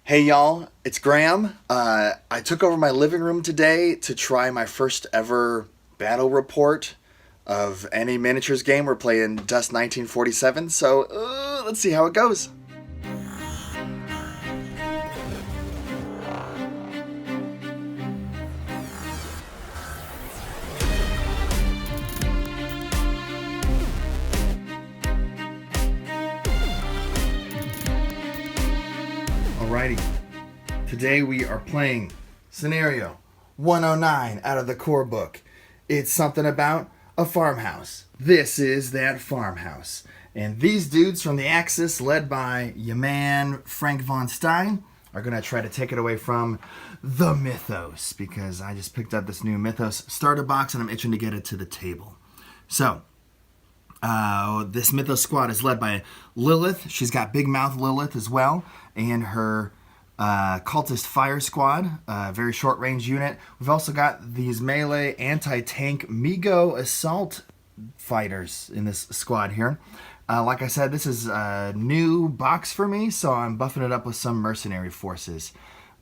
Hey y'all, it's Graham. I took over my living room today to try my first ever battle report of any miniatures game. We're playing Dust 1947, so let's see how it goes. Alrighty. Today we are playing scenario 109 out of the core book. It's something about a farmhouse. This is that farmhouse. And these dudes from the Axis, led by your man Frank von Stein, are going to try to take it away from the Mythos, because I just picked up this new Mythos starter box and I'm itching to get it to the table. So, this Mythos squad is led by Lilith. She's got Big Mouth Lilith as well, and her cultist fire squad, very short range unit. We've also got these melee anti-tank Migo assault fighters in this squad here. Like I said, this is a new box for me, so I'm buffing it up with some mercenary forces.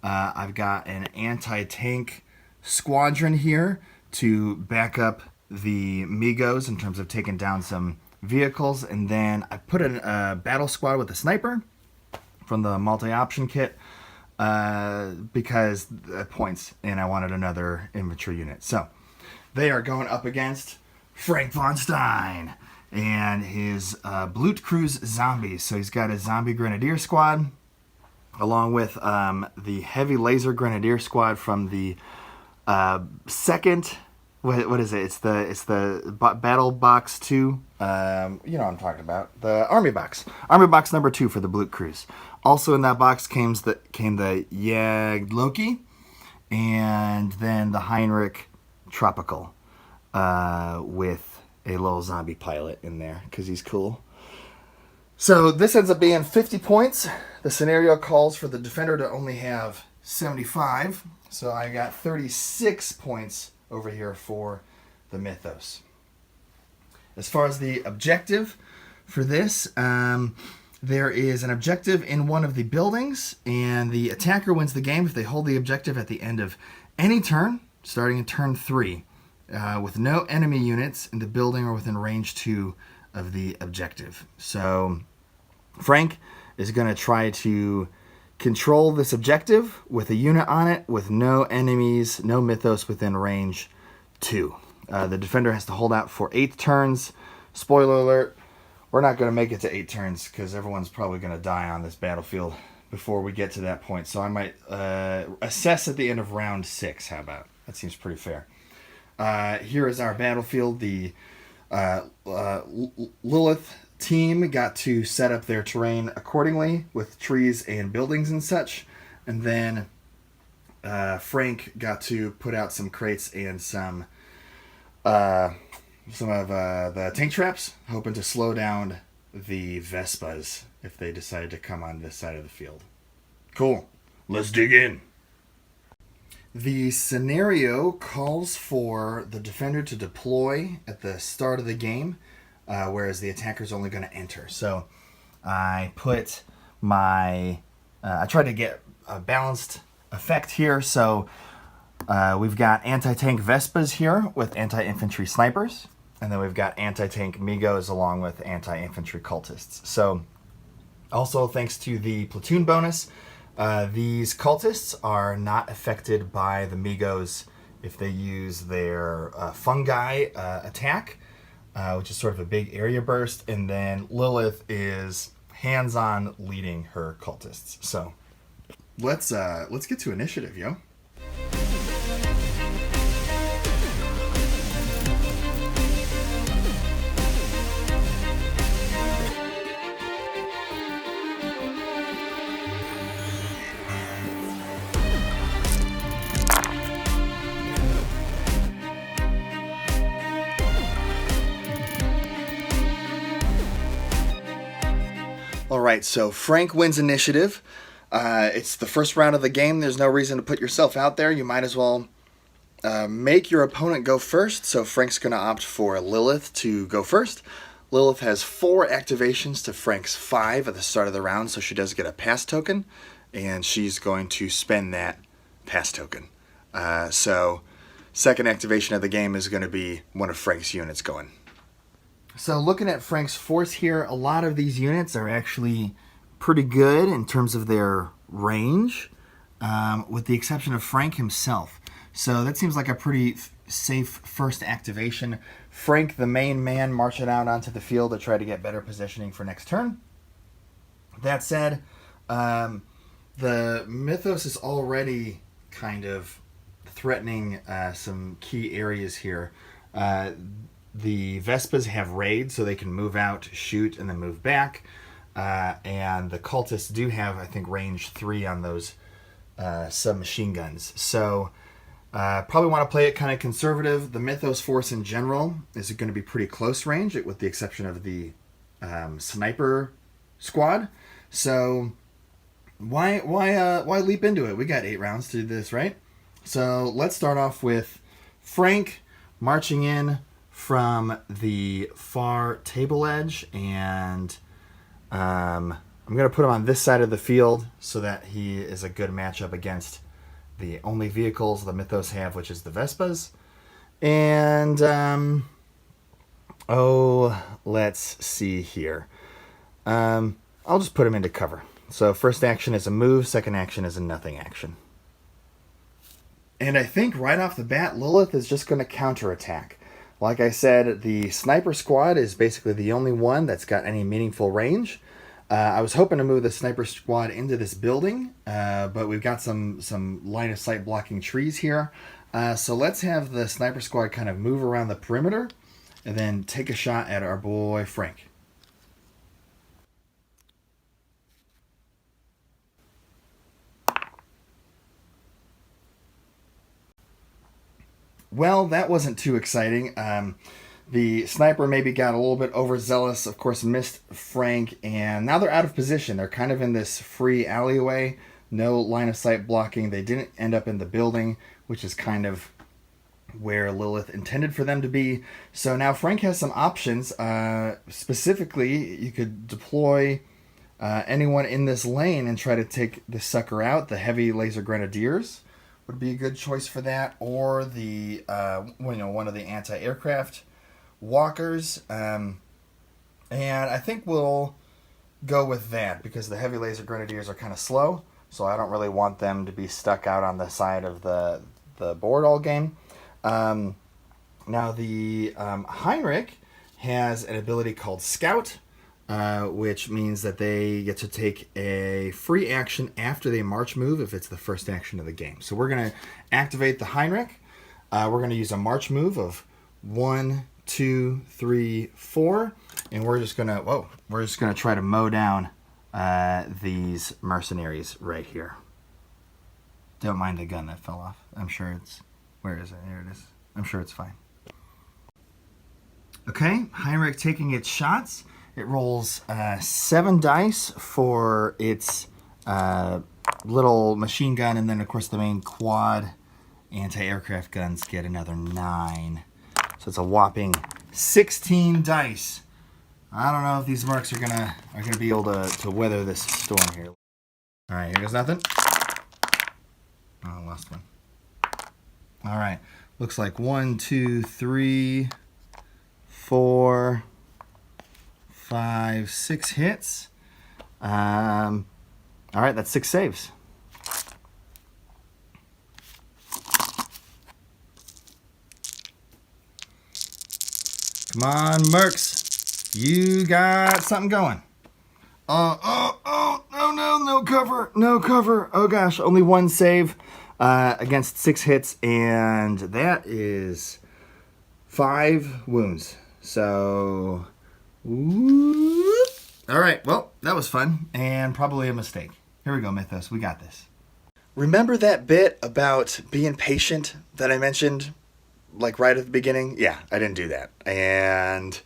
I've got an anti-tank squadron here to back up the Migos in terms of taking down some vehicles, and then I put in a battle squad with a sniper from the multi-option kit because points, and I wanted another infantry unit. So they are going up against Frank von Stein and his Blutkreuz zombies. So he's got a zombie Grenadier squad along with the heavy laser Grenadier squad from the second. What is it? It's the battle box 2. You know what I'm talking about. The army box. Army box number 2 for the Blutkreuz. Also in that box came the Jagdloki and then the Heinrich Tropical with a little zombie pilot in there because he's cool. So this ends up being 50 points. The scenario calls for the defender to only have 75. So I got 36 points over here for the Mythos. As far as the objective for this, there is an objective in one of the buildings, and the attacker wins the game if they hold the objective at the end of any turn, starting in turn 3, with no enemy units in the building or within range 2 of the objective. So Frank is going to try to control this objective with a unit on it with no enemies, no Mythos within range 2. The defender has to hold out for 8 turns. Spoiler alert, we're not going to make it to 8 turns because everyone's probably going to die on this battlefield before we get to that point. So I might assess at the end of round 6. How about? That seems pretty fair. Here is our battlefield. The Lilith team got to set up their terrain accordingly with trees and buildings and such, and then Frank got to put out some crates and some of the tank traps, hoping to slow down the vespas if they decide to come on this side of the field. Cool. Let's dig in. The scenario calls for the defender to deploy at the start of the game, whereas the attacker's only going to enter. So I put I tried to get a balanced effect here. So we've got anti-tank Vespas here with anti-infantry snipers. And then we've got anti-tank Migos along with anti-infantry cultists. So also thanks to the platoon bonus, these cultists are not affected by the Migos if they use their fungi attack, which is sort of a big area burst. And then Lilith is hands-on leading her cultists. So let's get to initiative, yo. All right, so Frank wins initiative. It's the first round of the game. There's no reason to put yourself out there. You might as well make your opponent go first. So Frank's going to opt for Lilith to go first. Lilith has 4 activations to Frank's 5 at the start of the round, so she does get a pass token. and she's going to spend that pass token. So second activation of the game is going to be one of Frank's units going. So looking at Frank's force here, a lot of these units are actually pretty good in terms of their range, with the exception of Frank himself. So that seems like a pretty safe first activation. Frank, the main man, marching out onto the field to try to get better positioning for next turn. That said, the Mythos is already kind of threatening some key areas here. The Vespas have raids, so they can move out, shoot, and then move back. And the cultists do have, I think, range 3 on those submachine guns. So probably want to play it kind of conservative. The Mythos force in general is going to be pretty close range, with the exception of the sniper squad. So why leap into it? We got 8 rounds to do this, right? So let's start off with Frank marching in from the far table edge, and I'm going to put him on this side of the field so that he is a good matchup against the only vehicles the Mythos have, which is the Vespas. And, let's see here. I'll just put him into cover. So first action is a move, second action is a nothing action. And I think right off the bat, Lilith is just going to counterattack. Like I said, the sniper squad is basically the only one that's got any meaningful range. I was hoping to move the sniper squad into this building, but we've got some line of sight blocking trees here. So let's have the sniper squad kind of move around the perimeter and then take a shot at our boy Frank. Well, that wasn't too exciting. The sniper maybe got a little bit overzealous, of course missed Frank, and now they're out of position. They're kind of in this free alleyway, no line of sight blocking. They didn't end up in the building, which is kind of where Lilith intended for them to be. So now Frank has some options. Specifically, you could deploy anyone in this lane and try to take the sucker out. The heavy laser Grenadiers would be a good choice for that, or the one of the anti-aircraft walkers, and I think we'll go with that because the heavy laser Grenadiers are kind of slow, so I don't really want them to be stuck out on the side of the board all game. Now the Heinrich has an ability called Scout, which means that they get to take a free action after they march move if it's the first action of the game. So we're going to activate the Heinrich. We're going to use a march move of 1, 2, 3, 4, and we're just going to try to mow down these mercenaries right here. Don't mind the gun that fell off. I'm sure it's... Where is it? There it is. I'm sure it's fine. Okay, Heinrich taking its shots. It rolls 7 dice for its little machine gun, and then, of course, the main quad anti-aircraft guns get another 9. So it's a whopping 16 dice. I don't know if these mercs are gonna be able to weather this storm here. All right, here goes nothing. Oh, I lost one. All right, looks like 1, 2, 3, 4, 5, 6 hits. All right, that's 6 saves. Come on, mercs. You got something going. No cover. No cover. Oh, gosh, only 1 save against 6 hits, and that is 5 wounds. So... Whoop. All right, well, that was fun and probably a mistake. Here we go, Mythos. We got this. Remember that bit about being patient that I mentioned, like right at the beginning? Yeah, I didn't do that. And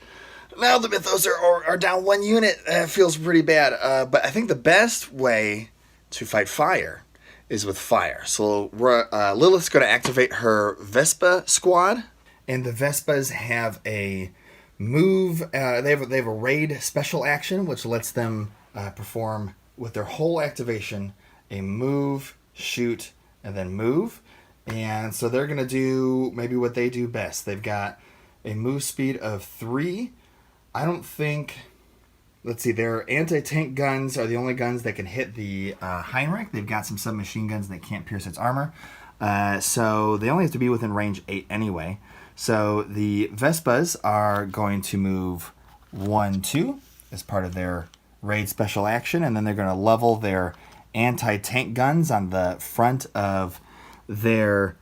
now the Mythos are down 1 unit. It feels pretty bad. But I think the best way to fight fire is with fire. So Lilith's going to activate her Vespa squad. And the Vespas have a move. They have a raid special action, which lets them perform with their whole activation a move, shoot, and then move. And so they're going to do maybe what they do best. They've got a move speed of 3. I don't think... Let's see, their anti-tank guns are the only guns that can hit the Heinrich. They've got some submachine guns that can't pierce its armor. So they only have to be within range 8 anyway. So the Vespas are going to move 1, 2 as part of their raid special action. And then they're going to level their anti-tank guns on the front of their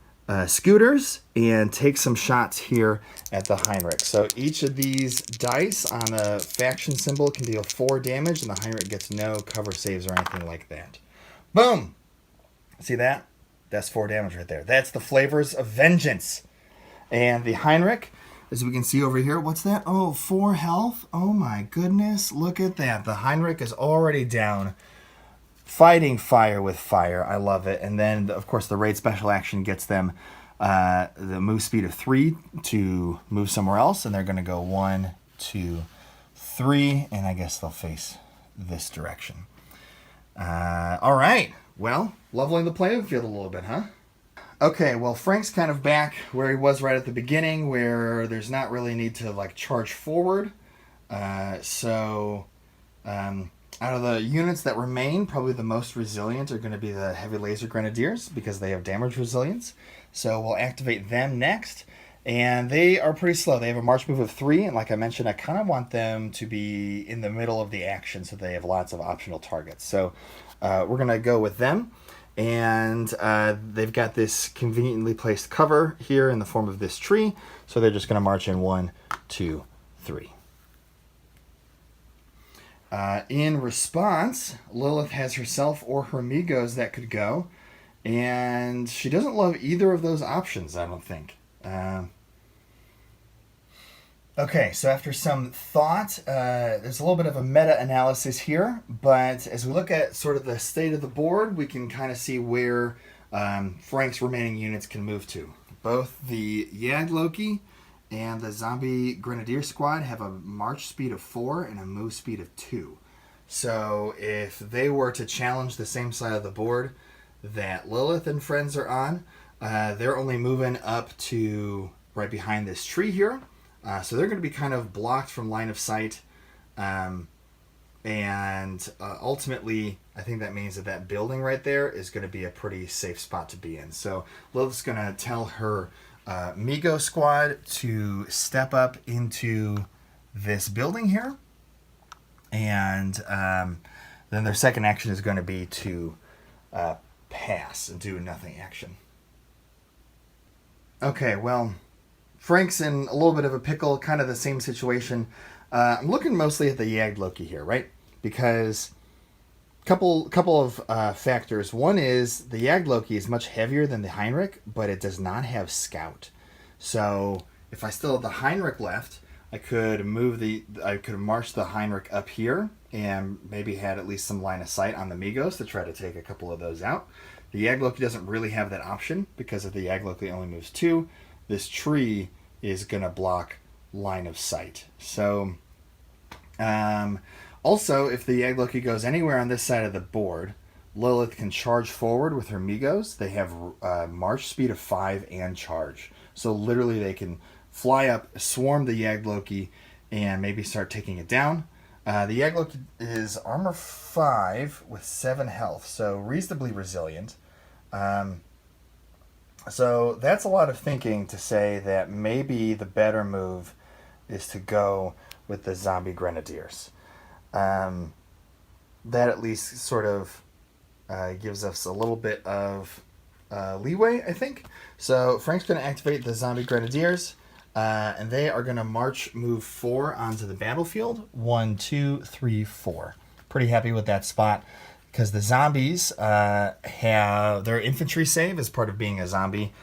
scooters and take some shots here at the Heinrich. So each of these dice on a faction symbol can deal 4 damage, and the Heinrich gets no cover saves or anything like that. Boom! See that? That's 4 damage right there. That's the flavors of vengeance. And the Heinrich, as we can see over here, what's that? Oh, 4 health? Oh my goodness, look at that. The Heinrich is already down, fighting fire with fire. I love it. And then, of course, the raid special action gets them the move speed of 3 to move somewhere else. And they're going to go 1, 2, 3. And I guess they'll face this direction. All right. Well, leveling the playing field a little bit, huh? Okay, well, Frank's kind of back where he was right at the beginning, where there's not really need to, like, charge forward. Out of the units that remain, probably the most resilient are going to be the heavy laser Grenadiers because they have damage resilience. So we'll activate them next. And they are pretty slow. They have a march move of 3. And like I mentioned, I kind of want them to be in the middle of the action so they have lots of optional targets. So we're going to go with them. And they've got this conveniently placed cover here in the form of this tree. So they're just going to march in 1, 2, 3. In response, Lilith has herself or her amigos that could go, and she doesn't love either of those options, I don't think. Okay, so after some thought, there's a little bit of a meta-analysis here, but as we look at sort of the state of the board, we can kind of see where Frank's remaining units can move to. Both the Yag Loki and the Zombie Grenadier Squad have a march speed of 4 and a move speed of 2. So if they were to challenge the same side of the board that Lilith and friends are on, they're only moving up to right behind this tree here. So they're going to be kind of blocked from line of sight. Ultimately, I think that means that that building right there is going to be a pretty safe spot to be in. So Lilith's going to tell her Migo squad to step up into this building here, and then their second action is going to be to pass and do nothing action. Okay, well, Frank's in a little bit of a pickle, kind of the same situation. I'm looking mostly at the Yag Loki here, right? Because couple of factors. One is the Yag Loki is much heavier than the Heinrich, but it does not have scout. So if I still have the Heinrich left, I could march the Heinrich up here and maybe had at least some line of sight on the Migos to try to take a couple of those out. The Yag Loki doesn't really have that option because if the Yag Loki only moves 2, this tree is going to block line of sight. So also, if the Yag Loki goes anywhere on this side of the board, Lilith can charge forward with her Migos. They have march speed of 5 and charge. So literally they can fly up, swarm the Yag Loki, and maybe start taking it down. The Yag Loki is armor 5 with 7 health, so reasonably resilient. So that's a lot of thinking to say that maybe the better move is to go with the Zombie Grenadiers. That at least sort of gives us a little bit of leeway, I think. So Frank's going to activate the Zombie Grenadiers, and they are going to march move 4 onto the battlefield. 1, 2, 3, 4. Pretty happy with that spot because the zombies have their infantry save as part of being a zombie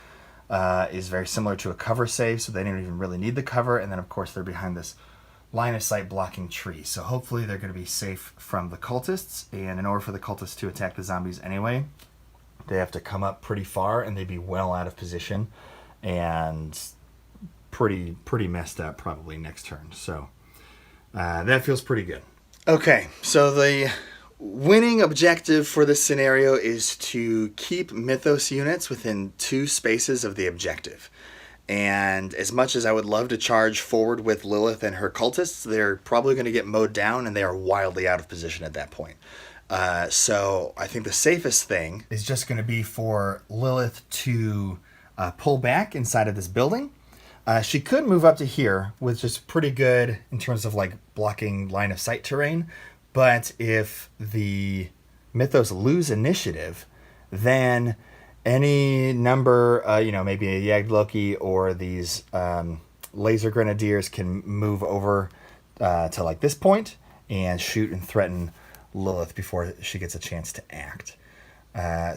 is very similar to a cover save, so they don't even really need the cover. And then, of course, they're behind this line of sight blocking tree. So hopefully they're going to be safe from the cultists. And in order for the cultists to attack the zombies anyway, they have to come up pretty far and they'd be well out of position and pretty messed up probably next turn. So that feels pretty good. Okay, so the winning objective for this scenario is to keep mythos units within 2 spaces of the objective. And as much as I would love to charge forward with Lilith and her cultists, they're probably going to get mowed down, and they are wildly out of position at that point. So I think the safest thing is just going to be for Lilith to pull back inside of this building. She could move up to here, which is pretty good in terms of like blocking line of sight terrain. But if the mythos lose initiative, then any number, maybe a Yagd Loki or these laser Grenadiers can move over to like this point and shoot and threaten Lilith before she gets a chance to act. Probably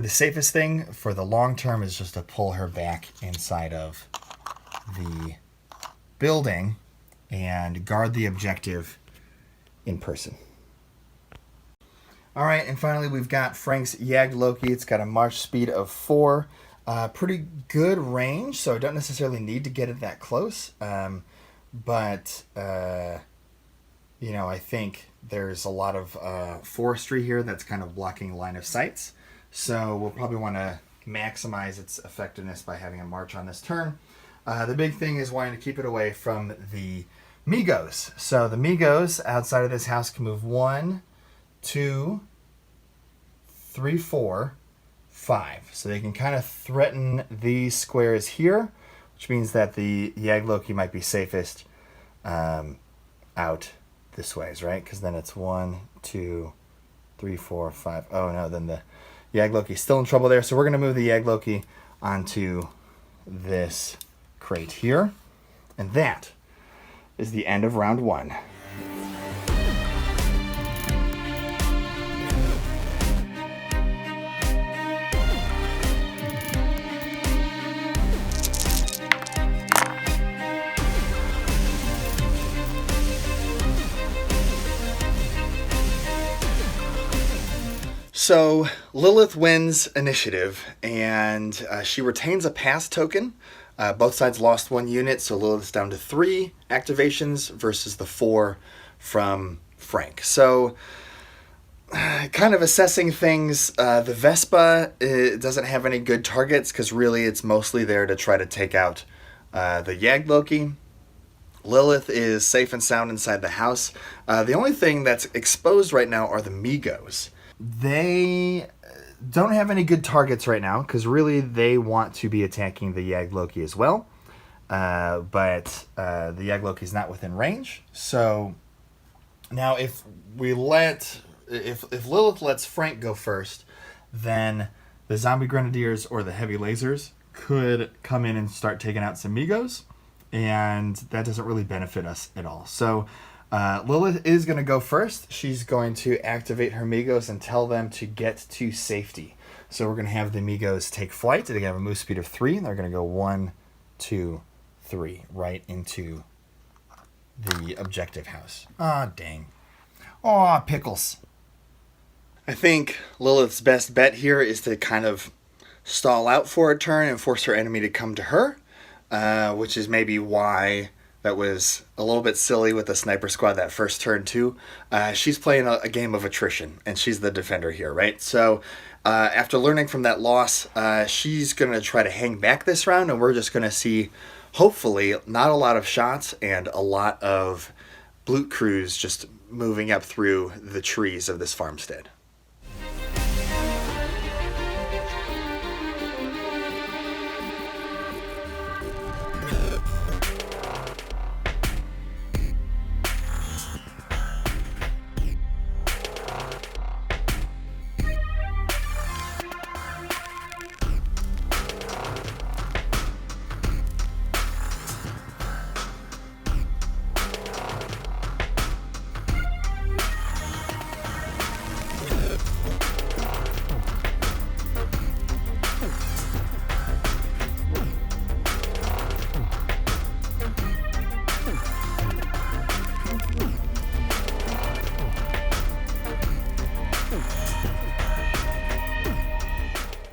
the safest thing for the long term is just to pull her back inside of the building and guard the objective in person. All right, and finally we've got Frank's Yagd Loki. It's got a march speed of 4. Pretty good range, so I don't necessarily need to get it that close. I think there's a lot of forestry here that's kind of blocking line of sights. So we'll probably want to maximize its effectiveness by having a march on this turn. The big thing is wanting to keep it away from the Migos. So the Migos outside of this house can move 1, 2, 3, 4, 5. So they can kind of threaten these squares here, which means that the Yagd Loki might be safest out this ways, right? Because then it's 1, 2, 3, 4, 5. Oh no, then the Yagd Loki's still in trouble there. So we're going to move the Yagd Loki onto this crate here. And that is the end of round 1. So Lilith wins initiative, and she retains a pass token. Both sides lost 1 unit, so Lilith's down to 3 activations versus the 4 from Frank. So kind of assessing things, the Vespa doesn't have any good targets because really it's mostly there to try to take out the Yagd Loki. Lilith is safe and sound inside the house. The only thing that's exposed right now are the Migos. They don't have any good targets right now because really they want to be attacking the Yagd Loki as well. But the Yagd Loki is not within range. So now if Lilith lets Frank go first, then the zombie Grenadiers or the heavy lasers could come in and start taking out some Migos, and that doesn't really benefit us at all. So Lilith is going to go first. She's going to activate her Migos and tell them to get to safety. So we're going to have the Migos take flight. They're going to have a move speed of 3, and they're going to go 1, 2, 3 right into the objective house. Ah, dang. Aw, pickles. I think Lilith's best bet here is to kind of stall out for a turn and force her enemy to come to her, which is maybe why that was a little bit silly with the sniper squad that first turn too. She's playing a game of attrition, and she's the defender here, right? So after learning from that loss, she's going to try to hang back this round, and we're just going to see, hopefully, not a lot of shots and a lot of Blutkreuz just moving up through the trees of this farmstead.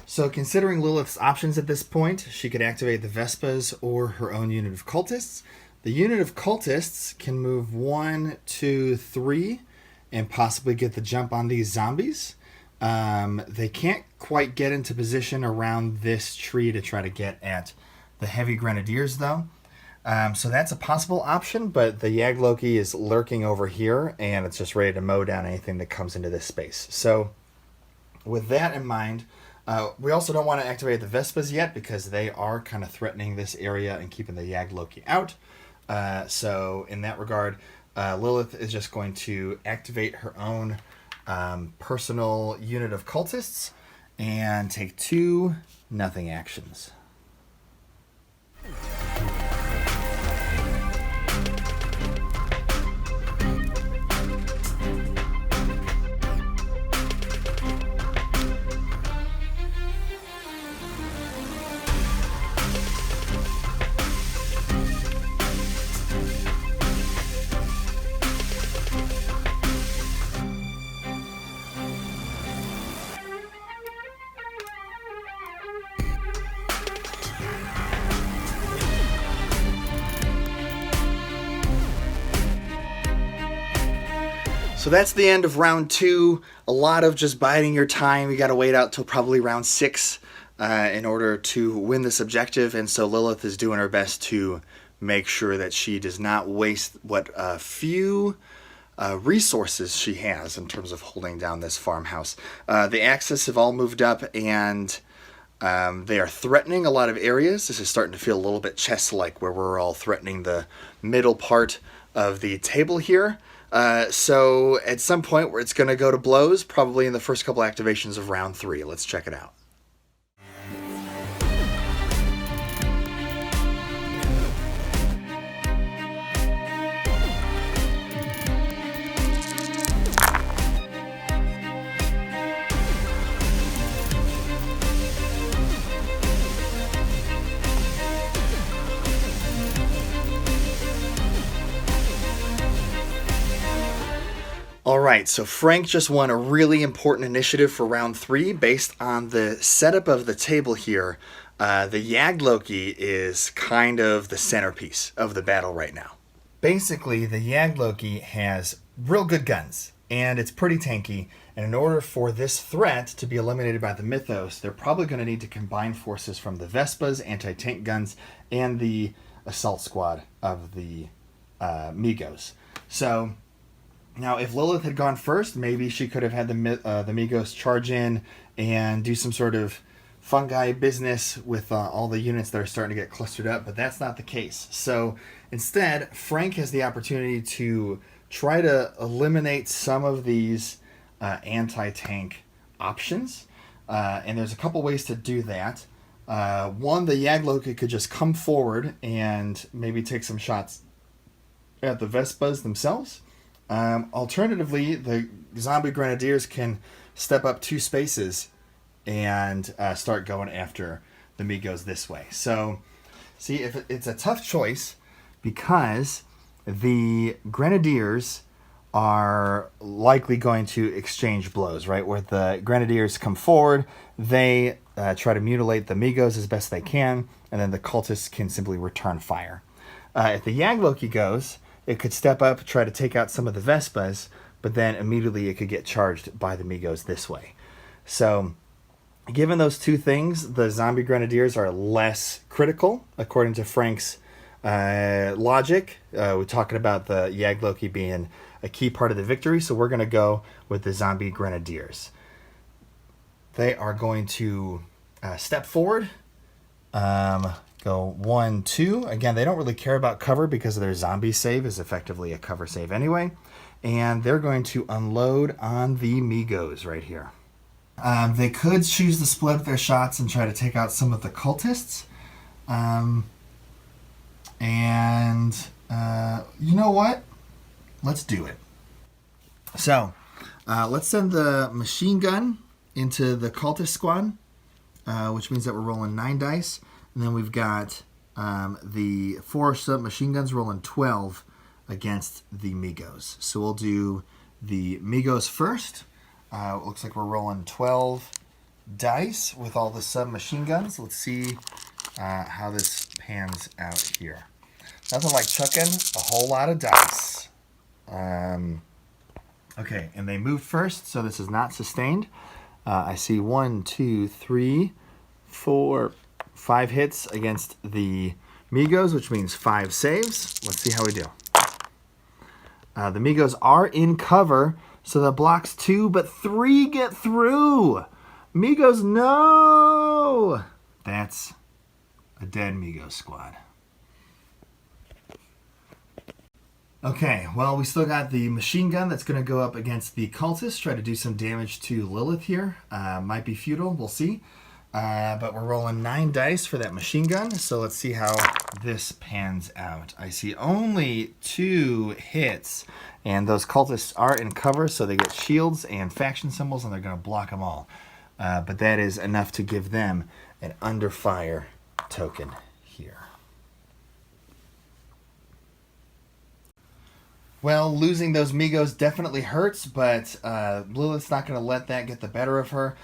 So considering Lilith's options at this point, she could activate the Vespas or her own unit of cultists. The unit of cultists can move 1, 2, 3 and possibly get the jump on these zombies. They can't quite get into position around this tree to try to get at the heavy Grenadiers, though. So that's a possible option, but the Yagloki is lurking over here, and it's just ready to mow down anything that comes into this space. So with that in mind, we also don't want to activate the Vespas yet because they are kind of threatening this area and keeping the Yagloki out. So in that regard, Lilith is just going to activate her own personal unit of cultists and take 2 nothing actions. So that's the end of round 2. A lot of just biding your time. You got to wait out till probably round 6 in order to win this objective. And so Lilith is doing her best to make sure that she does not waste what few resources she has in terms of holding down this farmhouse. The Axis have all moved up, and they are threatening a lot of areas. This is starting to feel a little bit chess-like, where we're all threatening the middle part of the table here. So at some point where it's going to go to blows, probably in the first couple activations of round 3. Let's check it out. All right, so Frank just won a really important initiative for round 3 based on the setup of the table here. The Yagloki is kind of the centerpiece of the battle right now. Basically, the Yagloki has real good guns, and it's pretty tanky. And in order for this threat to be eliminated by the Mythos, they're probably going to need to combine forces from the Vespas, anti-tank guns, and the assault squad of the Migos. So now, if Lilith had gone first, maybe she could have had the Migos charge in and do some sort of fungi business with all the units that are starting to get clustered up, but that's not the case. So instead, Frank has the opportunity to try to eliminate some of these anti-tank options, and there's a couple ways to do that. One, the Yagloki could just come forward and maybe take some shots at the Vespas themselves. Alternatively, the zombie Grenadiers can step up 2 spaces and start going after the Migos this way. So, see, if it's a tough choice because the Grenadiers are likely going to exchange blows, right? Where the Grenadiers come forward, they try to mutilate the Migos as best they can, and then the cultists can simply return fire. If the Yagloki goes, it could step up, try to take out some of the Vespas, but then immediately it could get charged by the Migos this way. So, given those 2 things, the zombie Grenadiers are less critical, according to Frank's logic. We're talking about the Yagloki being a key part of the victory, so we're going to go with the zombie Grenadiers. They are going to step forward, go 1, 2. Again, they don't really care about cover because their zombie save is effectively a cover save anyway. And they're going to unload on the Migos right here. They could choose to split up their shots and try to take out some of the cultists. You know what? Let's do it. So, let's send the machine gun into the cultist squad, which means that we're rolling 9 dice. And then we've got the 4 submachine guns rolling 12 against the Migos. So we'll do the Migos first. It looks like we're rolling 12 dice with all the submachine guns. Let's see how this pans out here. Nothing like chucking a whole lot of dice. Okay, and they moved first, so this is not sustained. I see 1, 2, 3, 4, 5 hits against the Migos, which means 5 saves. Let's see how we do. The Migos are in cover, so that blocks 2, but 3 get through. Migos, no! That's a dead Migos squad. Okay, well, we still got the machine gun that's going to go up against the cultists, try to do some damage to Lilith here. Might be futile, we'll see. But we're rolling 9 dice for that machine gun, so let's see how this pans out. I see only 2 hits, and those cultists are in cover, so they get shields and faction symbols, and they're going to block them all. But that is enough to give them an under fire token here. Well, losing those Migos definitely hurts, but Lilith's not going to let that get the better of her.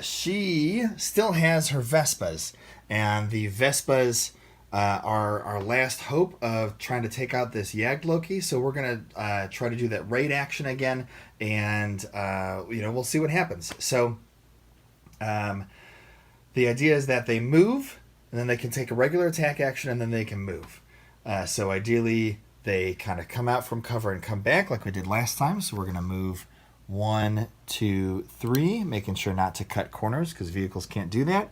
She still has her vespas, and the vespas are our last hope of trying to take out this Yagd Loki. So we're going to try to do that raid action again, and we'll see what happens. So the idea is that they move, and then they can take a regular attack action, and then they can move. So ideally, they kind of come out from cover and come back like we did last time. So we're going to move 1, 2, 3, making sure not to cut corners because vehicles can't do that.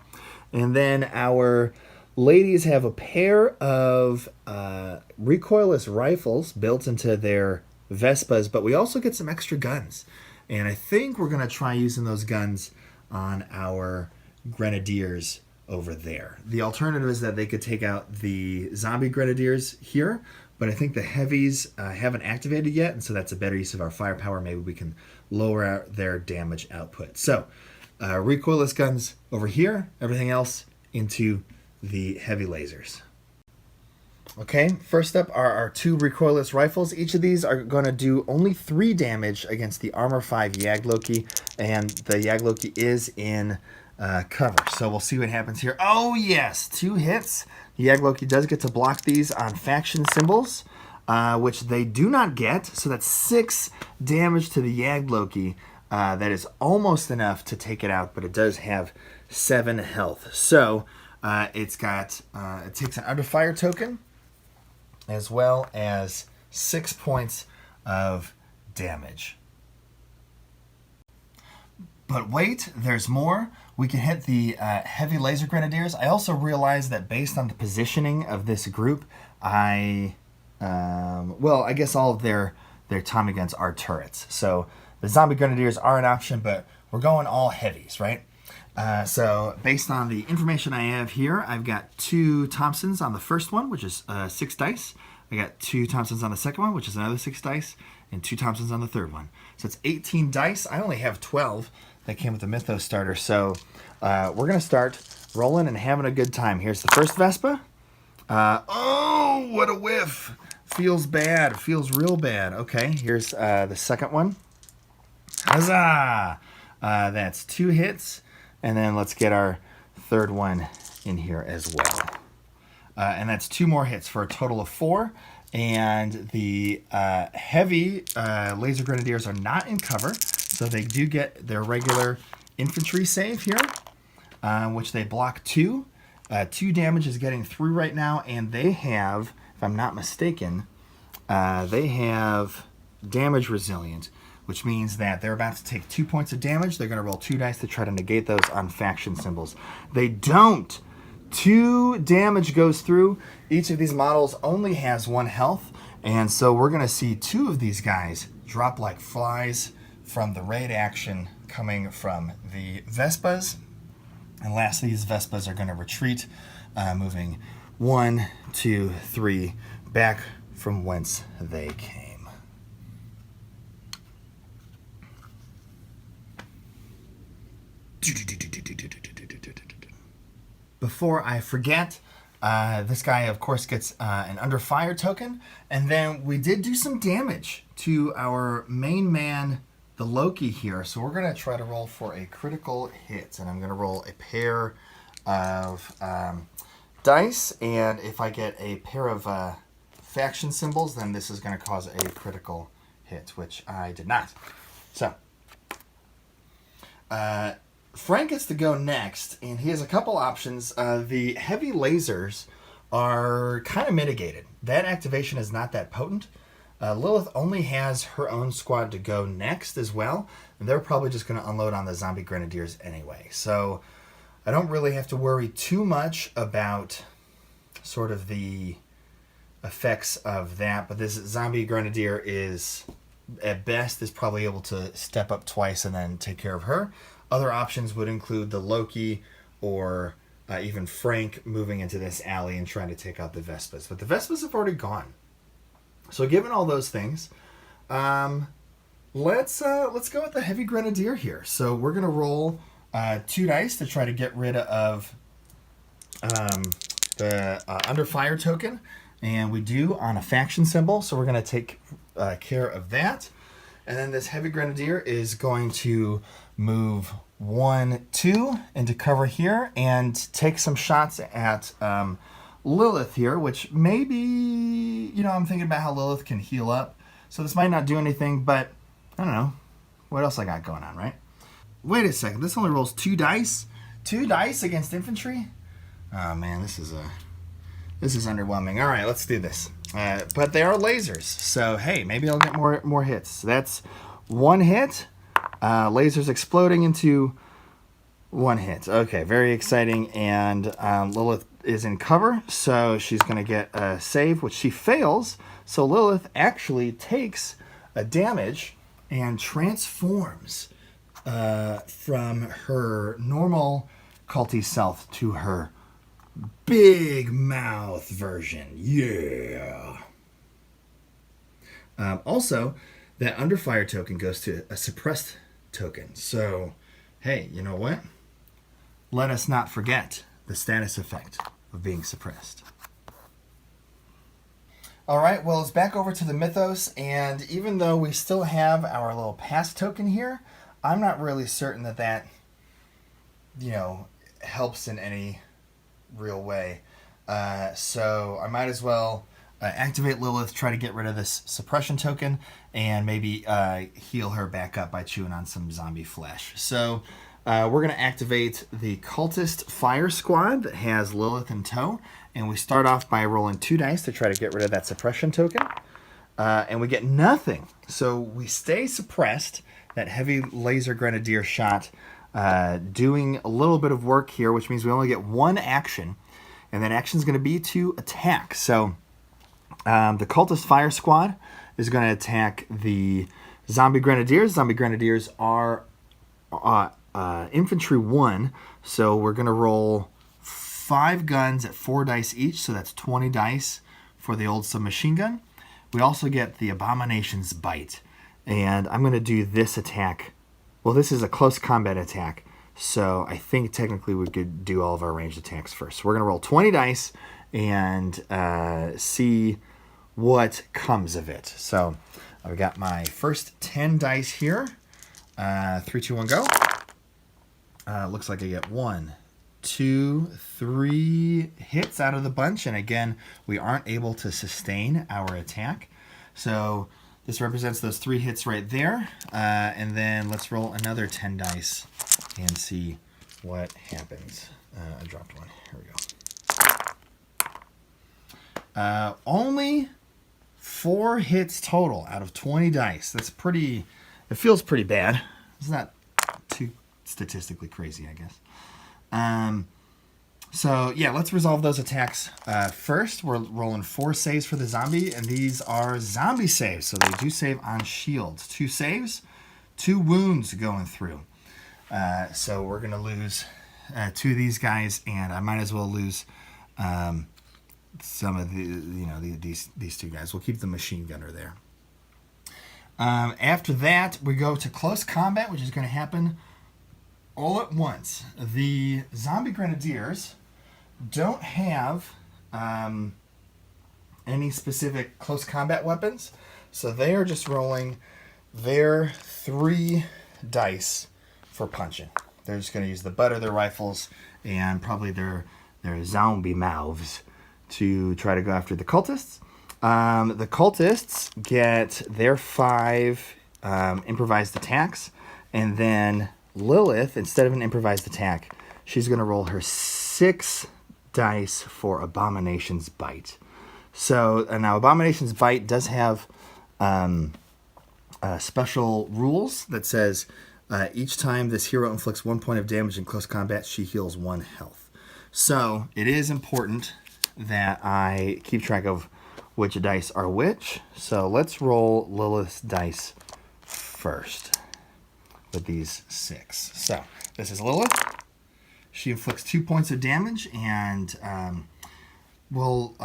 And then our ladies have a pair of recoilless rifles built into their Vespas, but we also get some extra guns. And I think we're going to try using those guns on our Grenadiers over there. The alternative is that they could take out the zombie Grenadiers here, but I think the heavies haven't activated yet, and so that's a better use of our firepower. Maybe we can lower their damage output. So, recoilless guns over here, everything else into the heavy lasers. Okay, first up are our 2 recoilless rifles. Each of these are going to do only 3 damage against the Armor 5 Yagd Loki, and the Yagd Loki is in cover. So we'll see what happens here. Oh yes, 2 hits. The Yagd Loki does get to block these on faction symbols, which they do not get. So that's 6 damage to the Yagd Loki. That is almost enough to take it out, but it does have 7 health. So it takes an under fire token as well as 6 points of damage. But wait, there's more. We can hit the heavy laser Grenadiers. I also realized that based on the positioning of this group, I guess all of their Tommy guns are turrets. So the zombie Grenadiers are an option, but we're going all heavies, right? So based on the information I have here, I've got 2 Thompsons on the first one, which is 6 dice. I got 2 Thompsons on the second one, which is another 6 dice, and 2 Thompsons on the third one. So it's 18 dice. I only have 12 that came with the Mythos starter. So we're going to start rolling and having a good time. Here's the first Vespa. Oh, what a whiff. Feels bad. Feels real bad. Okay, here's the second one. Huzzah! That's 2 hits. And then let's get our third one in here as well. And that's 2 more hits for a total of 4. And the heavy laser Grenadiers are not in cover, so they do get their regular infantry save here, which they block 2. 2 damage is getting through right now, and they have, if I'm not mistaken, they have damage resilient, which means that they're about to take 2 points of damage. They're going to roll 2 dice to try to negate those on faction symbols. They don't. 2 damage goes through. Each of these models only has 1 health, and so we're going to see 2 of these guys drop like flies from the raid action coming from the Vespas. And lastly, these Vespas are going to retreat, moving 1, 2, 3 back from whence they came. Before I forget, this guy, of course, gets an under fire token. And then we did do some damage to our main man, the Loki here. So we're going to try to roll for a critical hit. And I'm going to roll a pair of dice. And if I get a pair of faction symbols, then this is going to cause a critical hit, which I did not. So, Frank gets to go next, and he has a couple options. The heavy lasers are kind of mitigated. That activation is not that potent. Lilith only has her own squad to go next as well. And they're probably just going to unload on the zombie Grenadiers anyway. So I don't really have to worry too much about sort of the effects of that. But this zombie Grenadier is, at best, is probably able to step up twice and then take care of her. Other options would include the Loki or even Frank moving into this alley and trying to take out the Vespas. But the Vespas have already gone. So given all those things, let's go with the heavy Grenadier here. So we're going to roll 2 dice to try to get rid of the under fire token. And we do on a faction symbol. So we're going to take care of that. And then this heavy Grenadier is going to move 1, 2 into cover here and take some shots at Lilith here, which maybe, you know, I'm thinking about how Lilith can heal up. So this might not do anything, but I don't know. What else I got going on, right? Wait a second. This only rolls 2 dice? 2 dice against infantry? Oh, man, this is underwhelming. All right, let's do this. But they are lasers. So, hey, maybe I'll get more hits. So that's 1 hit. Lasers exploding into 1 hit. Okay, very exciting. And Lilith is in cover, so she's going to get a save, which she fails. So Lilith actually takes a damage and transforms from her normal culty self to her big mouth version. Yeah. Also, that under fire token goes to a suppressed token. So, hey, you know what? Let us not forget the status effect of being suppressed. All right, well, it's back over to the mythos, and even though we still have our little pass token here, I'm not really certain that you know, helps in any real way. So I might as well activate Lilith, try to get rid of this suppression token, and maybe heal her back up by chewing on some zombie flesh. So we're going to activate the cultist fire squad that has Lilith in tow, and we start off by rolling 2 dice to try to get rid of that suppression token, and we get nothing. So we stay suppressed. That heavy laser Grenadier shot doing a little bit of work here, which means we only get 1 action, and that action is going to be to attack. So the cultist fire squad is going to attack the zombie Grenadiers. Zombie Grenadiers are infantry 1, so we're going to roll 5 guns at 4 dice each, so that's 20 dice for the old submachine gun. We also get the Abomination's Bite, and I'm going to do this attack. Well, this is a close combat attack, so I think technically we could do all of our ranged attacks first. So we're going to roll 20 dice and see what comes of it. So I've got my first 10 dice here. 3, 2, 1, go. Looks like I get 1, 2, 3 hits out of the bunch, and again, we aren't able to sustain our attack. So this represents those 3 hits right there. And then let's roll another 10 dice and see what happens. I dropped 1. Here we go. Only 4 hits total out of 20 dice. That's pretty... It feels pretty bad. It's not too statistically crazy, I guess. So, yeah, let's resolve those attacks first. We're rolling 4 saves for the zombie, and these are zombie saves, so they do save on shields. 2 saves, 2 wounds going through. So we're going to lose 2 of these guys, and I might as well lose some of these 2 guys. We'll keep the machine gunner there. After that, we go to close combat, which is going to happen all at once. The zombie Grenadiers don't have any specific close combat weapons, so they are just rolling their 3 dice for punching. They're just going to use the butt of their rifles and probably their zombie mouths to try to go after the cultists. The cultists get their 5 improvised attacks, and then Lilith, instead of an improvised attack, she's going to roll her 6 dice for Abomination's Bite. So now Abomination's Bite does have special rules that says each time this hero inflicts 1 point of damage in close combat, she heals 1 health. So it is important that I keep track of which dice are which. So let's roll Lilith's dice first with these 6. So this is Lilith. She inflicts 2 points of damage, and we'll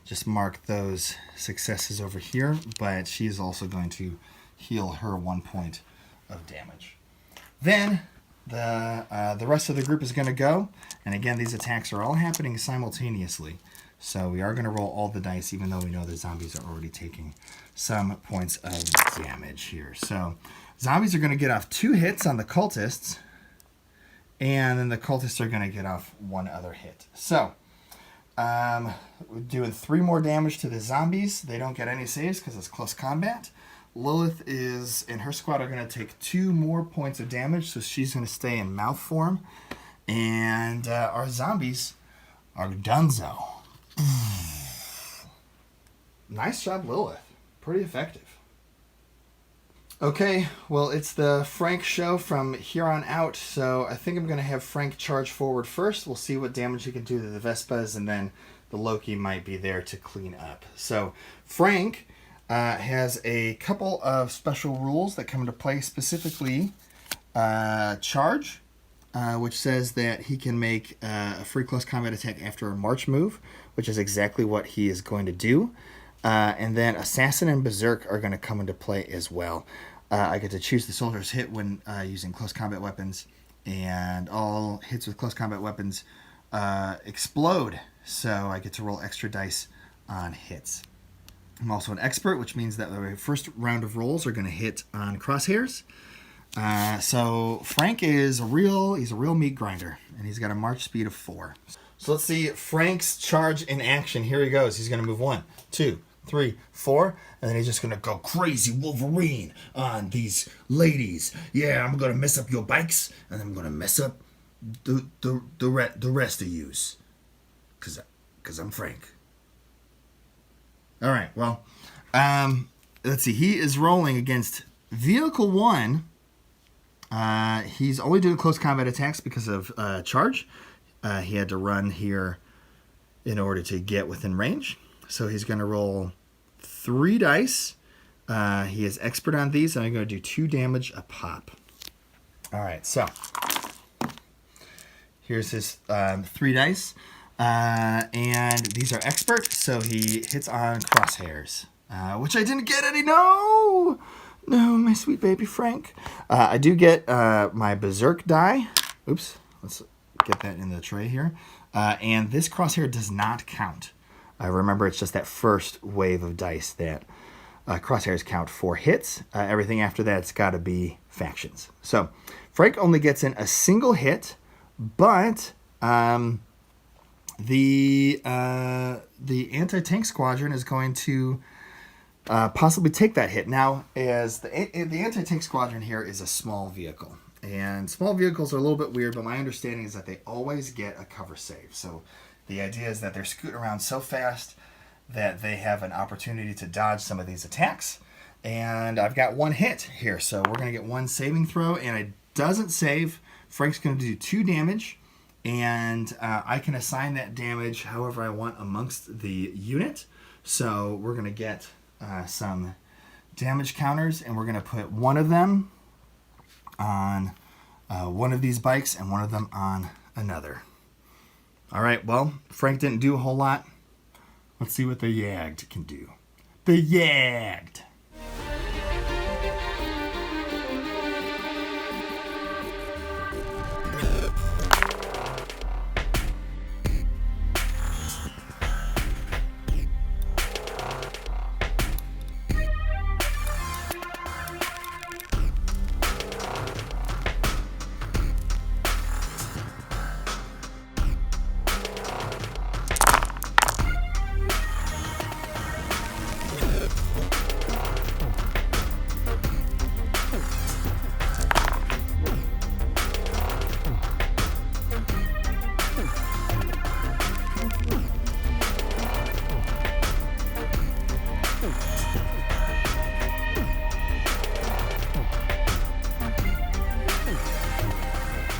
just mark those successes over here, but she is also going to heal her 1 point of damage. Then the rest of the group is going to go, and again, these attacks are all happening simultaneously. So we are going to roll all the dice, even though we know the zombies are already taking some points of damage here. So zombies are going to get off 2 hits on the cultists, and then the cultists are going to get off 1 other hit. So we're doing 3 more damage to the zombies. They don't get any saves because it's close combat. Lilith and her squad are going to take 2 more points of damage, so she's going to stay in mouth form. And our zombies are donezo. Nice job, Lilith. Pretty effective. Okay, well, it's the Frank show from here on out, so I think I'm going to have Frank charge forward first. We'll see what damage he can do to the Vespas, and then the Loki might be there to clean up. So Frank has a couple of special rules that come into play, specifically charge, which says that he can make a free close combat attack after a march move, which is exactly what he is going to do. And then Assassin and Berserk are going to come into play as well. I get to choose the soldier's hit when using close combat weapons, and all hits with close combat weapons explode, so I get to roll extra dice on hits. I'm also an expert, which means that the first round of rolls are going to hit on crosshairs. So Frank is he's a real meat grinder, and he's got a march speed of 4. So let's see Frank's charge in action. Here he goes. He's going to move 1, 2, 3, 4, and then he's just going to go crazy Wolverine on these ladies. Yeah, I'm going to mess up your bikes, and I'm going to mess up the rest of yous. Because I'm Frank. All right, well, let's see. He is rolling against Vehicle 1. He's only doing close combat attacks because of charge. He had to run here in order to get within range. So he's going to roll 3 dice. He is expert on these, and I'm going to do 2 damage a pop. All right, so here's his 3 dice. And these are expert, so he hits on crosshairs, which I didn't get any. No, my sweet baby Frank. I do get my Berserk die. Oops, let's get that in the tray here. And this crosshair does not count. Remember, it's just that first wave of dice that crosshairs count for hits. Everything after that's got to be factions. So Frank only gets in a single hit, but the anti-tank squadron is going to possibly take that hit. Now, as the anti-tank squadron here is a small vehicle, and small vehicles are a little bit weird, but my understanding is that they always get a cover save. So the idea is that they're scooting around so fast that they have an opportunity to dodge some of these attacks. And I've got 1 hit here, so we're going to get 1 saving throw, and it doesn't save. Frank's going to do 2 damage. And I can assign that damage however I want amongst the unit. So we're going to get some damage counters, and we're going to put 1 of them on one of these bikes and 1 of them on another. All right, well, Frank didn't do a whole lot. Let's see what the Yagged can do. The Yagged.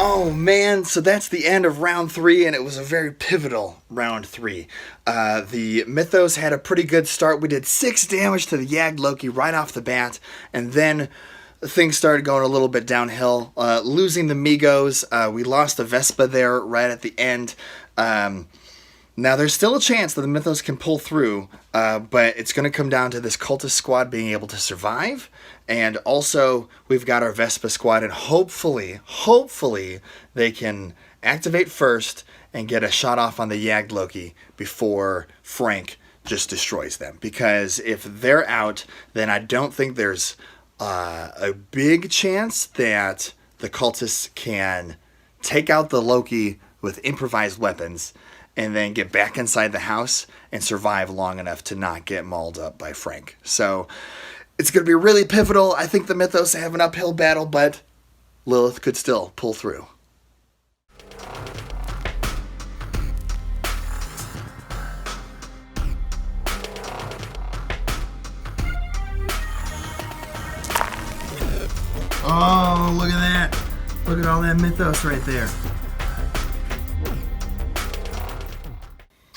Oh man, so that's the end of round 3, and it was a very pivotal round 3. The Mythos had a pretty good start. We did 6 damage to the Yagged Loki right off the bat, and then things started going a little bit downhill. Losing the Migos, we lost the Vespa there right at the end. Now, there's still a chance that the Mythos can pull through, but it's going to come down to this cultist squad being able to survive. And also, we've got our Vespa squad, and hopefully, they can activate first and get a shot off on the Yagged Loki before Frank just destroys them. Because if they're out, then I don't think there's a big chance that the cultists can take out the Loki with improvised weapons and then get back inside the house and survive long enough to not get mauled up by Frank. So it's going to be really pivotal. I think the Mythos have an uphill battle, but Lilith could still pull through. Oh, look at that. Look at all that Mythos right there.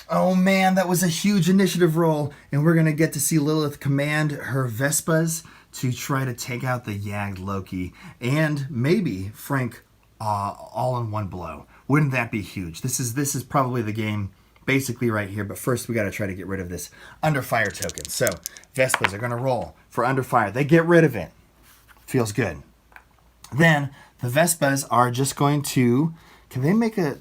Oh man, that was a huge initiative roll, and we're going to get to see Lilith command her Vespas to try to take out the Yagged Loki, and maybe Frank all in one blow. Wouldn't that be huge? This is probably the game basically right here, but first we got to try to get rid of this Under Fire token. So Vespas are going to roll for Under Fire. They get rid of it. Feels good. Then the Vespas are just going to... Can they make a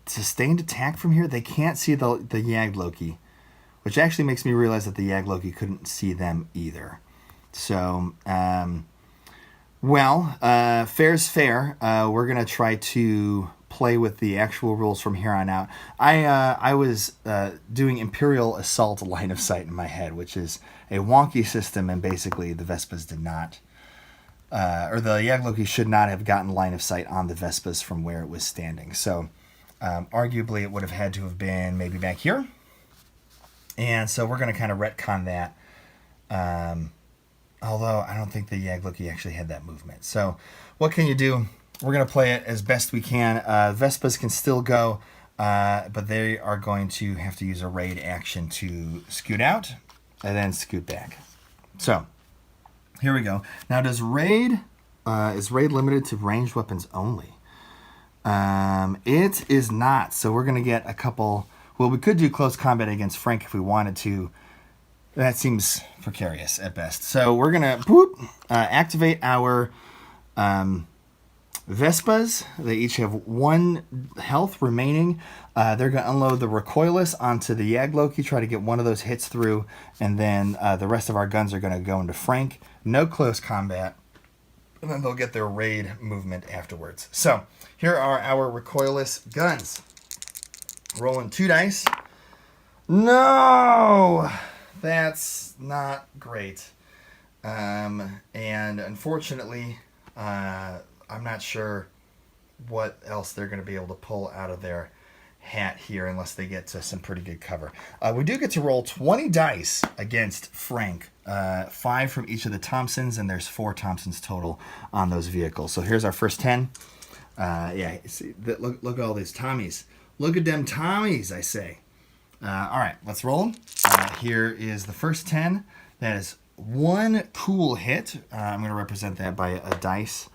sustained attack from here? They can't see the Yagged Loki, which actually makes me realize that the Yagged Loki couldn't see them either. So, fair's fair. We're going to try to play with the actual rules from here on out. I was doing Imperial Assault line of sight in my head, which is a wonky system, and basically the Vespas did not... or the Yagged Loki should not have gotten line of sight on the Vespas from where it was standing. So, arguably, it would have had to have been maybe back here. And so we're going to kind of retcon that. Although I don't think the Yagged Loki actually had that movement. So what can you do? We're going to play it as best we can. Vespas can still go, but they are going to have to use a raid action to scoot out and then scoot back. So here we go. Now, is raid limited to ranged weapons only? It is not. So we're going to get a couple... Well, we could do close combat against Frank if we wanted to. That seems precarious at best. So we're going to activate our Vespas. They each have 1 health remaining. They're going to unload the recoilless onto the Yagged Loki, try to get one of those hits through, and then the rest of our guns are going to go into Frank. No close combat. And then they'll get their raid movement afterwards. So here are our recoilless guns. Rolling 2 dice. No! That's not great. And unfortunately, I'm not sure what else they're going to be able to pull out of their hat here unless they get to some pretty good cover. We do get to roll 20 dice against Frank. 5 from each of the Thompsons, and there's 4 Thompsons total on those vehicles. So here's our first 10. See, look at all these Tommies. Look at them Tommies, I say. All right, let's roll them. Here is the first 10. That is 1 cool hit. I'm going to represent that by a dice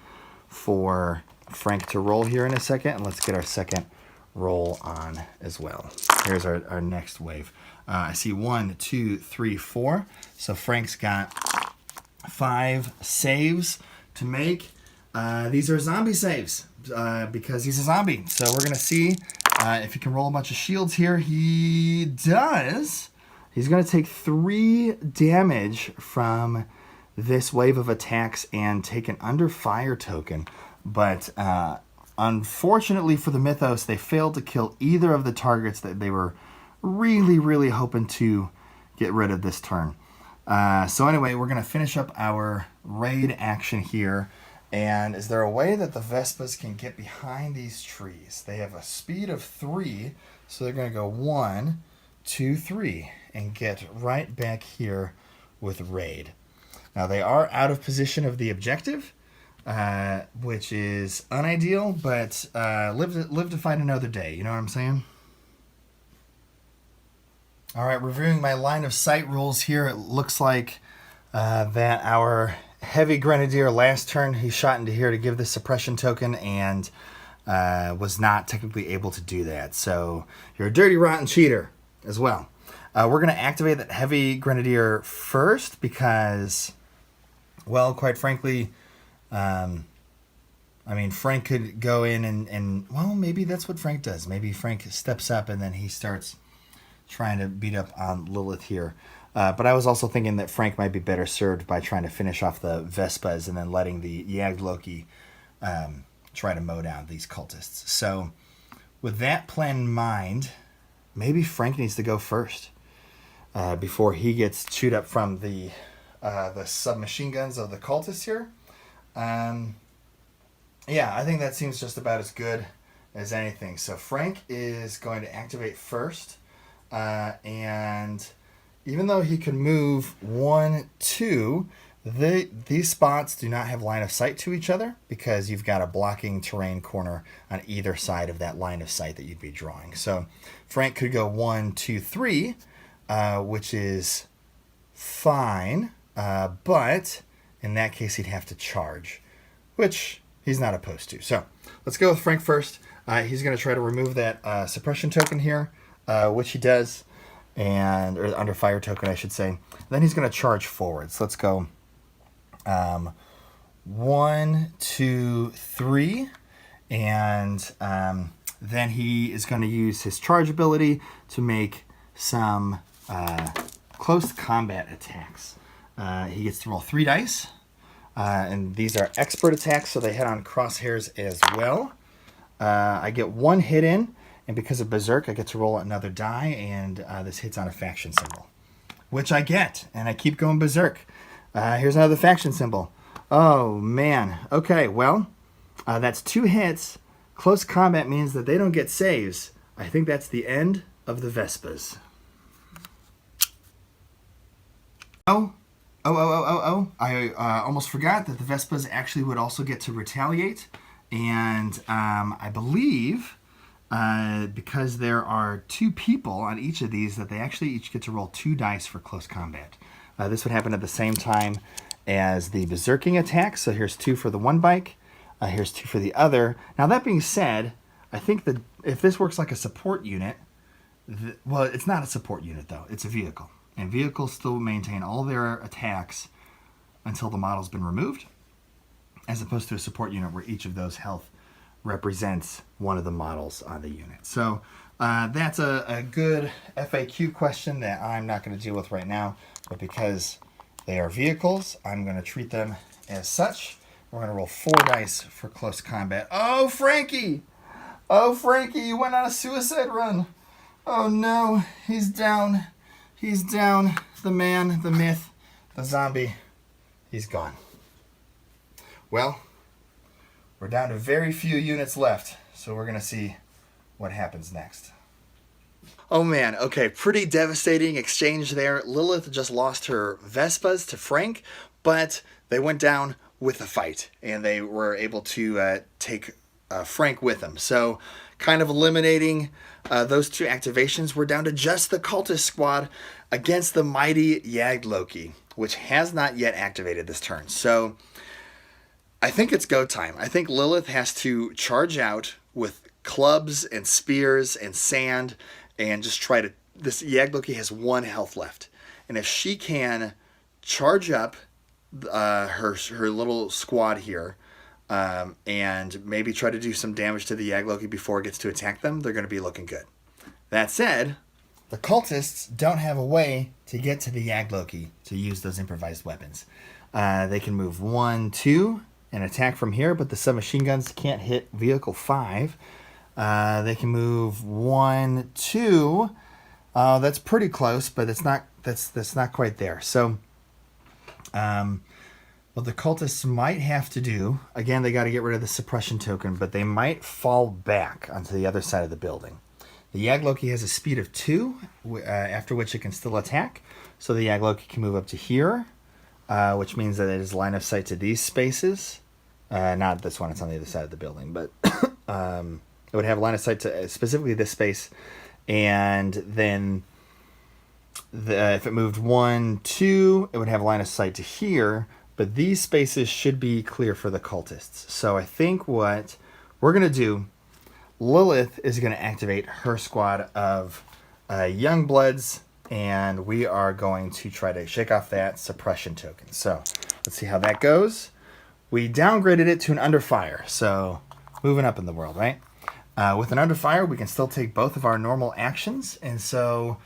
for Frank to roll here in a second. And let's get our second roll on as well. Here's our next wave. I see 1, 2, 3, 4. So Frank's got 5 saves to make. These are zombie saves because he's a zombie. So we're going to see if he can roll a bunch of shields here. He does. He's going to take 3 damage from this wave of attacks and take an under fire token. But unfortunately for the Mythos, they failed to kill either of the targets that they were really, really hoping to get rid of this turn. So anyway, we're going to finish up our raid action here. And is there a way that the Vespas can get behind these trees? They have a speed of 3, so they're going to go 1, 2, 3, and get right back here with raid. Now, they are out of position of the objective, which is unideal, but live to fight another day. You know what I'm saying? All right, reviewing my line of sight rules here, it looks like that our heavy Grenadier last turn, he shot into here to give the suppression token and was not technically able to do that. So you're a dirty, rotten cheater as well. We're going to activate that heavy Grenadier first because, well, quite frankly, I mean, Frank could go in and, well, maybe that's what Frank does. Maybe Frank steps up and then he starts trying to beat up on Lilith here. But I was also thinking that Frank might be better served by trying to finish off the Vespas and then letting the Jagdloki try to mow down these cultists. So with that plan in mind, maybe Frank needs to go first before he gets chewed up from the submachine guns of the cultists here. Yeah, I think that seems just about as good as anything. So Frank is going to activate first. And even though he can move 1, 2, these spots do not have line of sight to each other because you've got a blocking terrain corner on either side of that line of sight that you'd be drawing. So Frank could go 1, 2, 3, which is fine, but in that case he'd have to charge, which he's not opposed to. So let's go with Frank first. He's going to try to remove that suppression token here. Which he does, or under fire token, I should say. Then he's going to charge forward. So let's go 1, 2, 3, and then he is going to use his charge ability to make some close combat attacks. He gets to roll 3 dice, and these are expert attacks, so they hit on crosshairs as well. I get 1 hit in. And because of Berserk, I get to roll another die, and this hits on a faction symbol, which I get, and I keep going Berserk. Here's another faction symbol. Oh, man. Okay, well, that's 2 hits. Close combat means that they don't get saves. I think that's the end of the Vespas. I almost forgot that the Vespas actually would also get to retaliate, and I believe... because there are 2 people on each of these that they actually each get to roll 2 dice for close combat. This would happen at the same time as the berserking attack. So here's 2 for the one bike. Here's 2 for the other. Now that being said, I think that if this works like a support unit, well, it's not a support unit though. It's a vehicle. And vehicles still maintain all their attacks until the model's been removed, as opposed to a support unit where each of those health represents one of the models on the unit. So that's a good FAQ question that I'm not going to deal with right now, but because they are vehicles, I'm going to treat them as such. We're going to roll 4 dice for close combat. Oh, Frankie! Oh, Frankie, you went on a suicide run. Oh, no. He's down. He's down. The man, the myth, the zombie. He's gone. Well, we're down to very few units left, so we're going to see what happens next. Oh man, okay, pretty devastating exchange there. Lilith just lost her Vespas to Frank, but they went down with a fight, and they were able to take Frank with them. So kind of eliminating those 2 activations. We're down to just the cultist squad against the mighty Jagdloki, which has not yet activated this turn. So I think it's go time. I think Lilith has to charge out with clubs and spears and sand and just try to... This Jagdloki has 1 health left. And if she can charge up her little squad here and maybe try to do some damage to the Jagdloki before it gets to attack them, they're going to be looking good. That said, the cultists don't have a way to get to the Jagdloki to use those improvised weapons. They can move 1, 2... and attack from here, but the submachine guns can't hit vehicle 5. They can move 1, 2. That's pretty close, but that's not quite there. So, what the cultists might have to do, again, they got to get rid of the suppression token, but they might fall back onto the other side of the building. The Jagdloki has a speed of 2, after which it can still attack. So the Jagdloki can move up to here, which means that it is line of sight to these spaces. Not this one, it's on the other side of the building, but it would have line of sight to specifically this space. And then if it moved 1, 2, it would have line of sight to here. But these spaces should be clear for the cultists. So I think what we're going to do, Lilith is going to activate her squad of young bloods, and we are going to try to shake off that suppression token. So let's see how that goes. We downgraded it to an under fire, so moving up in the world, right? With an under fire, we can still take both of our normal actions, and so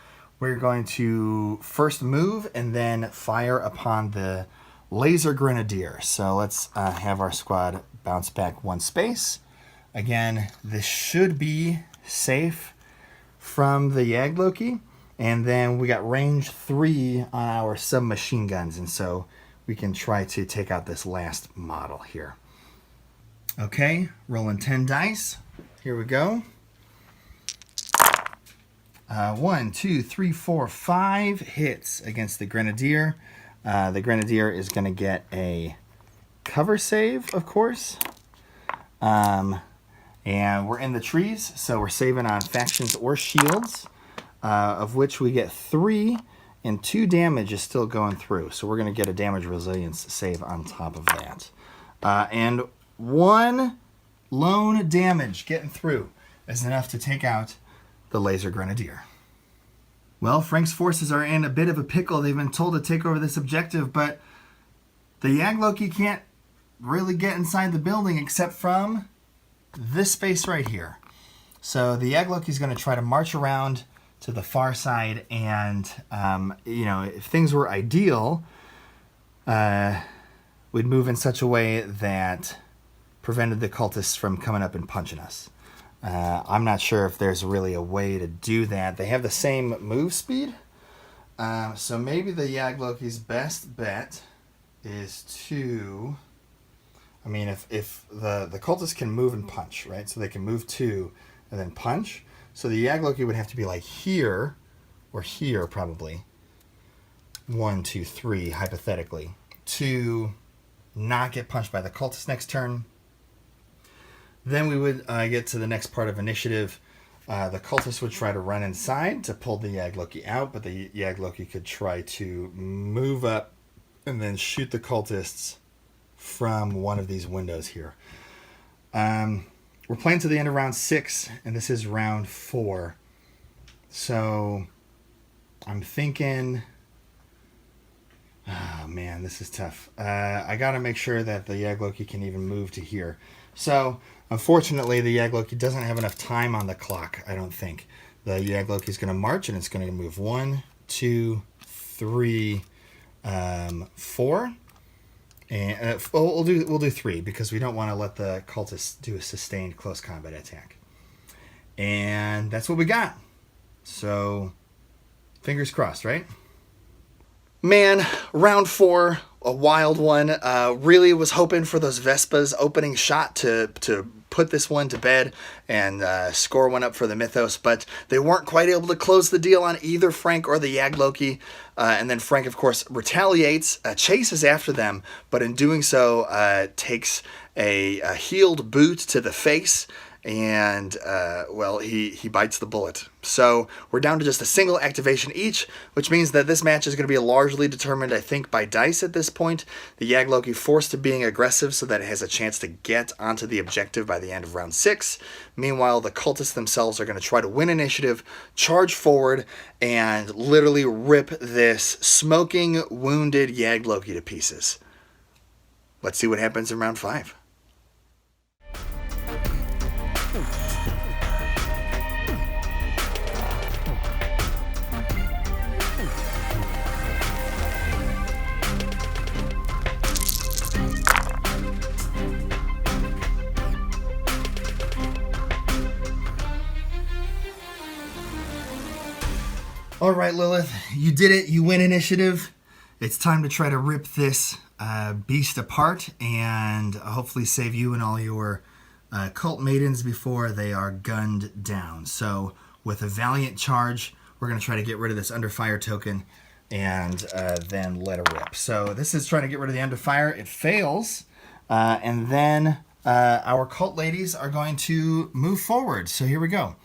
we're going to first move and then fire upon the laser grenadier. So let's have our squad bounce back 1 space. Again, this should be safe from the Yagloki. And then we got range 3 on our submachine guns. And so we can try to take out this last model here. Okay, rolling 10 dice. Here we go. 1, 2, 3, 4, 5 hits against the Grenadier. The Grenadier is going to get a cover save, of course. And we're in the trees, so we're saving on factions or shields, of which we get 3, and 2 damage is still going through. So we're going to get a damage resilience save on top of that. And 1 lone damage getting through is enough to take out the laser grenadier. Well, Frank's forces are in a bit of a pickle. They've been told to take over this objective, but the Yagloki can't really get inside the building except from this space right here. So the Yagloki is going to try to march around to the far side, and if things were ideal, we'd move in such a way that prevented the cultists from coming up and punching us. I'm not sure if there's really a way to do that. They have the same move speed, so maybe the Yagloki's best bet is to... I mean, if the cultists can move and punch, right? So they can move 2 and then punch. So the Yagloki would have to be like here, or here probably. 1, 2, 3, hypothetically. To not get punched by the cultists next turn. Then we would get to the next part of initiative. The cultists would try to run inside to pull the Yagloki out, but the Yagloki could try to move up and then shoot the cultists from one of these windows here. We're playing to the end of round 6, and this is round 4. So I'm thinking, oh man, this is tough. I got to make sure that the Yagloki can even move to here. So unfortunately, the Yagloki doesn't have enough time on the clock, I don't think. The Yagloki is going to march, and it's going to move 1, 2, 3, 4. And we'll do 3 because we don't want to let the cultists do a sustained close combat attack. And that's what we got. So fingers crossed, right? Man, round 4, a wild one. Really was hoping for those Vespas opening shot to put this one to bed and score one up for the Mythos, but they weren't quite able to close the deal on either Frank or the Yagloki. And then Frank, of course, retaliates, chases after them, but in doing so takes a healed boot to the face, and he bites the bullet. So we're down to just a single activation each, which means that this match is going to be largely determined, I think, by dice at this point. The Yagloki forced to being aggressive so that it has a chance to get onto the objective by the end of round 6. Meanwhile, the cultists themselves are going to try to win initiative, charge forward, and literally rip this smoking, wounded Yagloki to pieces. Let's see what happens in round 5. All right, Lilith, you did it. You win initiative. It's time to try to rip this beast apart and hopefully save you and all your cult maidens before they are gunned down. So with a valiant charge, we're going to try to get rid of this under fire token and then let it rip. So this is trying to get rid of the under fire. It fails. And then our cult ladies are going to move forward. So here we go.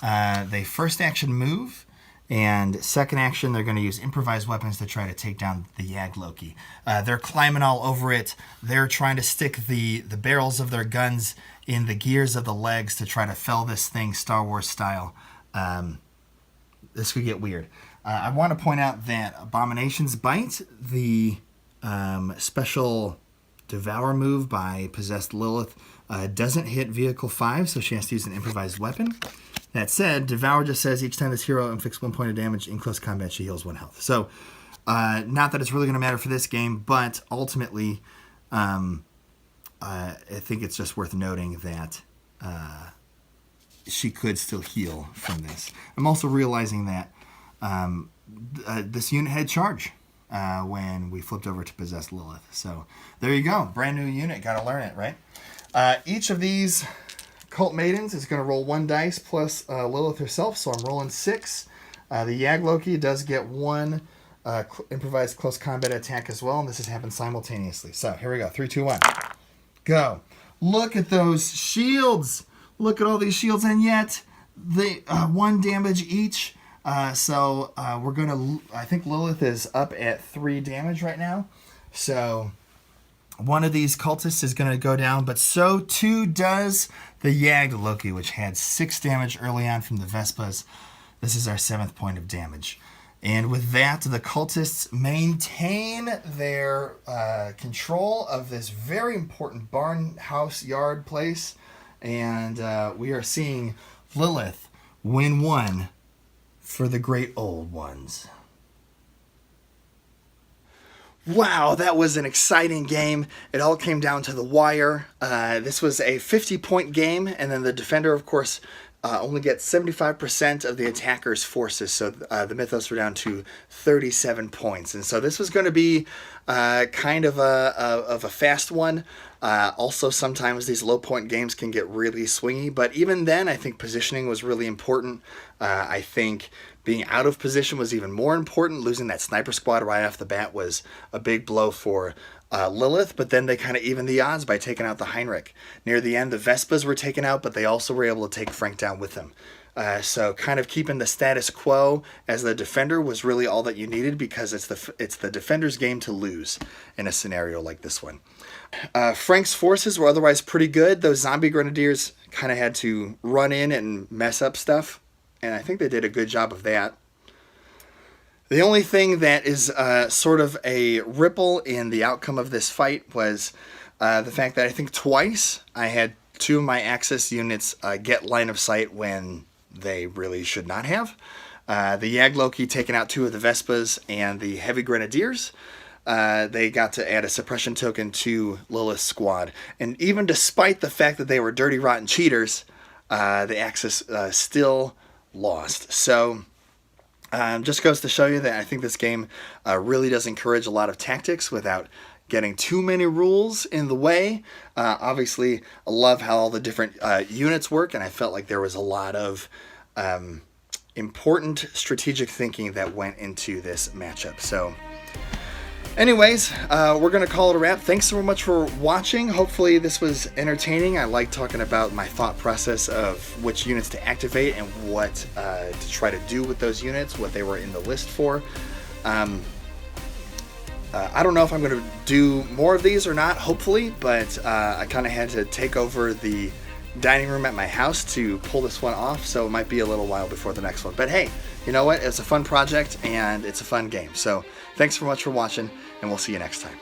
They first action move, and second action they're going to use improvised weapons to try to take down the Yag Loki. They're climbing all over it. They're trying to stick the barrels of their guns in the gears of the legs to try to fell this thing Star Wars style. This could get weird. I want to point out that Abomination's Bite, the special Devour move by Possessed Lilith, doesn't hit Vehicle 5, so she has to use an improvised weapon. That said, Devour just says each time this hero inflicts 1 point of damage in close combat, she heals 1 health. So, not that it's really going to matter for this game, but ultimately, I think it's just worth noting that she could still heal from this. I'm also realizing that this unit had charge when we flipped over to Possessed Lilith. So there you go. Brand new unit. Got to learn it, right? Each of these Cult Maidens is going to roll 1 dice plus Lilith herself. So I'm rolling 6. The Yag Loki does get 1 improvised close combat attack as well. And this has happened simultaneously. So here we go. 3, 2, 1. Go. Look at those shields. Look at all these shields. And yet, they 1 damage each. So we're going to... I think Lilith is up at 3 damage right now. So one of these cultists is going to go down. But so too does the Yag Loki, which had 6 damage early on from the Vespas. This is our 7th point of damage. And with that, the cultists maintain their control of this very important barn house yard place. And we are seeing Lilith win 1 for the great old ones. Wow, that was an exciting game. It all came down to the wire. This was a 50-point game, and then the defender, of course, only gets 75% of the attacker's forces, so the Mythos were down to 37 points. And so this was going to be kind of a fast one. Also, sometimes these low-point games can get really swingy, but even then, I think positioning was really important. I think being out of position was even more important. Losing that sniper squad right off the bat was a big blow for Lilith, but then they kind of evened the odds by taking out the Heinrich. Near the end, the Vespas were taken out, but they also were able to take Frank down with them. So kind of keeping the status quo as the defender was really all that you needed, because it's the defender's game to lose in a scenario like this one. Frank's forces were otherwise pretty good. Those zombie Grenadiers kind of had to run in and mess up stuff, and I think they did a good job of that. The only thing that is sort of a ripple in the outcome of this fight was the fact that I think twice I had 2 of my Axis units get line of sight when they really should not have. The Yag Loki taking out 2 of the Vespas and the Heavy Grenadiers. They got to add a suppression token to Lilith's squad. And even despite the fact that they were dirty, rotten cheaters, the Axis still lost. So just goes to show you that I think this game really does encourage a lot of tactics without getting too many rules in the way. Obviously, I love how all the different units work, and I felt like there was a lot of important strategic thinking that went into this matchup. So anyways, we're going to call it a wrap. Thanks so much for watching. Hopefully this was entertaining. I like talking about my thought process of which units to activate and what to try to do with those units, what they were in the list for. I don't know if I'm going to do more of these or not, hopefully, but I kind of had to take over the dining room at my house to pull this one off, so it might be a little while before the next one. But hey, you know what? It's a fun project, and it's a fun game. So thanks so much for watching, and we'll see you next time.